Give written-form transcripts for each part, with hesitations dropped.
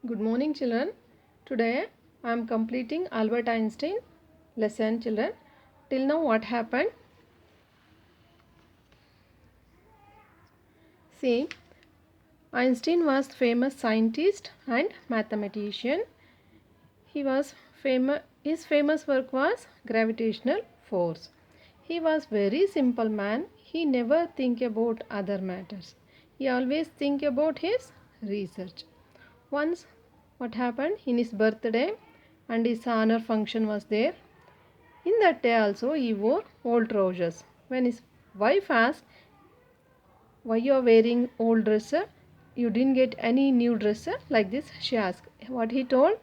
Good morning, children. Today I am completing Albert Einstein lesson, children. Till now, what happened? See, Einstein was famous scientist and mathematician. He was famous. His famous work was gravitational force. He was very simple man. He never think about other matters. He always think about his research. Once, what happened in his birthday and his honor function was there. In that day also he wore old trousers. When his wife asked, why you are wearing old dress? You didn't get any new dress like this, she asked. What he told?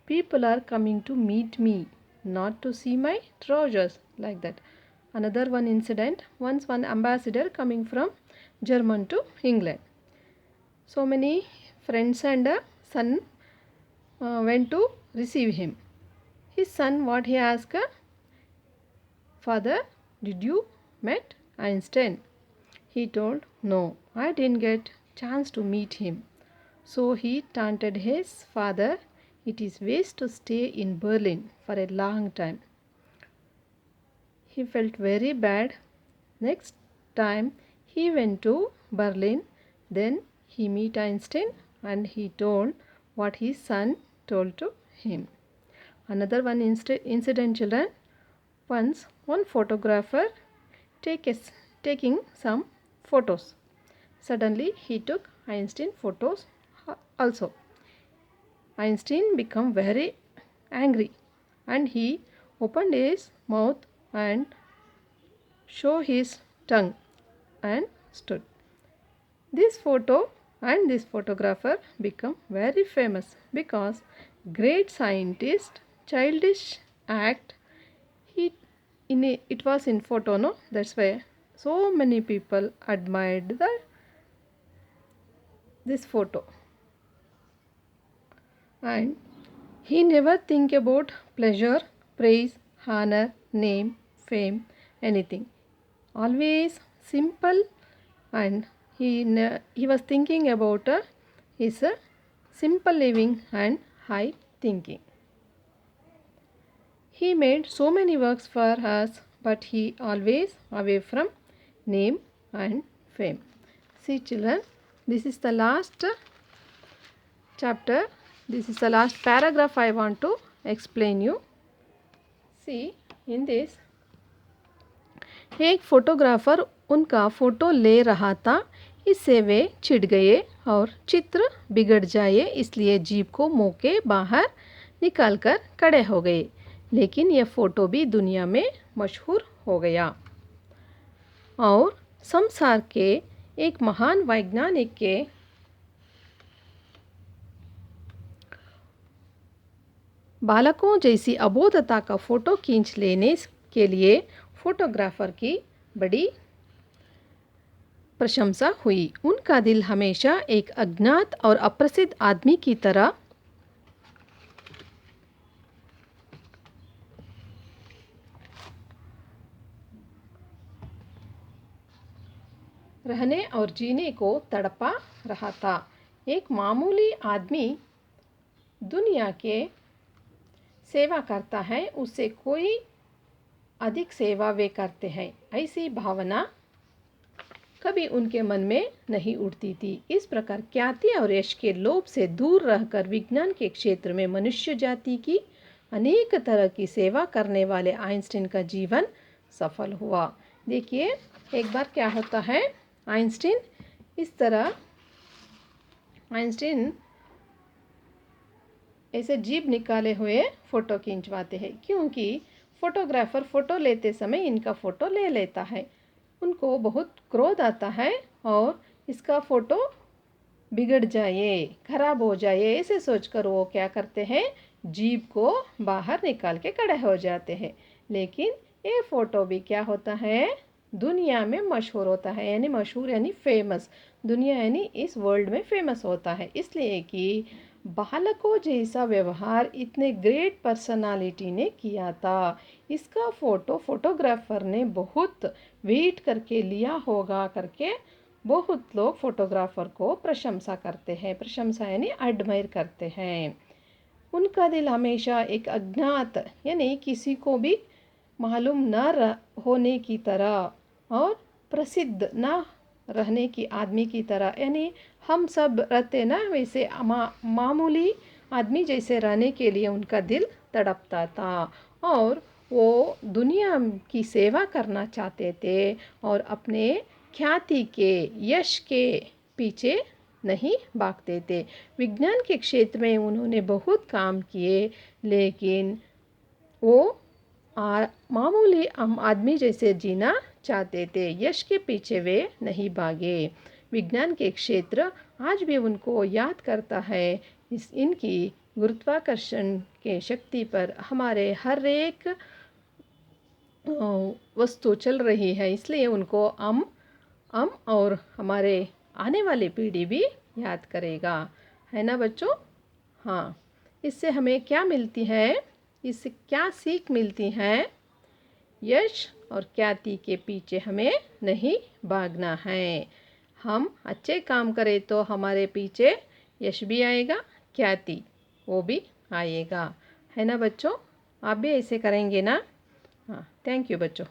People are coming to meet me, not to see my trousers, like that. Another one incident, once one ambassador coming from German to England. So many friends and a son went to receive him. His son, what he asked? Father, did you met Einstein? He told, no, I didn't get chance to meet him. So he taunted his father, it is waste to stay in Berlin for a long time. He felt very bad. Next time he went to Berlin, then he met Einstein and he told what his son told to him. Another one incident, children. Once one photographer taking some photos. Suddenly he took Einstein photos also. Einstein became very angry and he opened his mouth and showed his tongue and stood. This photo and this photographer become very famous because great scientist childish act he it was in photo, no, that's why so many people admired this photo. And he never think about pleasure, praise, honor, name, fame, anything. Always simple, and he was thinking about his simple living and high thinking. He made so many works for us, but he always away from name and fame. See, children, this is the last chapter. This is the last paragraph I want to explain you. See, in this, एक photographer उनका photo ले रहा था, इससे वे चिढ़ गए और चित्र बिगड़ जाए, इसलिए जीप को मुंह के बाहर निकालकर खड़े हो गए। लेकिन यह फ़ोटो भी दुनिया में मशहूर हो गया और संसार के एक महान वैज्ञानिक के बालकों जैसी अबोधता का फ़ोटो खींच लेने के लिए फ़ोटोग्राफ़र की बड़ी प्रशंसा हुई। उनका दिल हमेशा एक अज्ञात और अप्रसिद्ध आदमी की तरह रहने और जीने को तड़पा रहा था। एक मामूली आदमी दुनिया के सेवा करता है, उससे कोई अधिक सेवा वे करते हैं, ऐसी भावना कभी उनके मन में नहीं उठती थी। इस प्रकार ख्याति और यश के लोभ से दूर रहकर विज्ञान के क्षेत्र में मनुष्य जाति की अनेक तरह की सेवा करने वाले आइंस्टीन का जीवन सफल हुआ। देखिए, एक बार क्या होता है, आइंस्टीन इस तरह आइंस्टीन ऐसे जीभ निकाले हुए फ़ोटो खिंचवाते हैं, क्योंकि फ़ोटोग्राफ़र फ़ोटो लेते समय इनका फ़ोटो ले लेता है। उनको बहुत क्रोध आता है और इसका फ़ोटो बिगड़ जाए, खराब हो जाए, ऐसे सोचकर वो क्या करते हैं, जीभ को बाहर निकाल के खड़े हो जाते हैं। लेकिन ये फ़ोटो भी क्या होता है, दुनिया में मशहूर होता है, यानी मशहूर यानी फेमस, दुनिया यानी इस वर्ल्ड में फेमस होता है, इसलिए कि बालकों जैसा व्यवहार इतने ग्रेट पर्सनालिटी ने किया था। इसका फ़ोटोग्राफ़र ने बहुत वेट करके लिया होगा करके बहुत लोग फोटोग्राफर को प्रशंसा करते हैं। प्रशंसा यानी एडमायर करते हैं। उनका दिल हमेशा एक अज्ञात यानी किसी को भी मालूम होने की तरह और प्रसिद्ध ना रहने की आदमी की तरह, यानी हम सब रहते ना वैसे मामूली आदमी जैसे रहने के लिए उनका दिल तड़पता था। और वो दुनिया की सेवा करना चाहते थे और अपने ख्याति के यश के पीछे नहीं भागते थे। विज्ञान के क्षेत्र में उन्होंने बहुत काम किए, लेकिन वो मामूली आदमी जैसे जीना चाहते थे। यश के पीछे वे नहीं भागे। विज्ञान के क्षेत्र आज भी उनको याद करता है। इनकी गुरुत्वाकर्षण के शक्ति पर हमारे हर एक वस्तु चल रही है, इसलिए उनको हम और हमारे आने वाली पीढ़ी भी याद करेगा, है ना बच्चों। हाँ, इससे हमें क्या मिलती है, इससे क्या सीख मिलती है? यश और ख्याति के पीछे हमें नहीं भागना है। हम अच्छे काम करें तो हमारे पीछे यश भी आएगा, ख्याति वो भी आएगा, है ना बच्चों। आप भी ऐसे करेंगे ना। हाँ, थैंक यू बच्चों।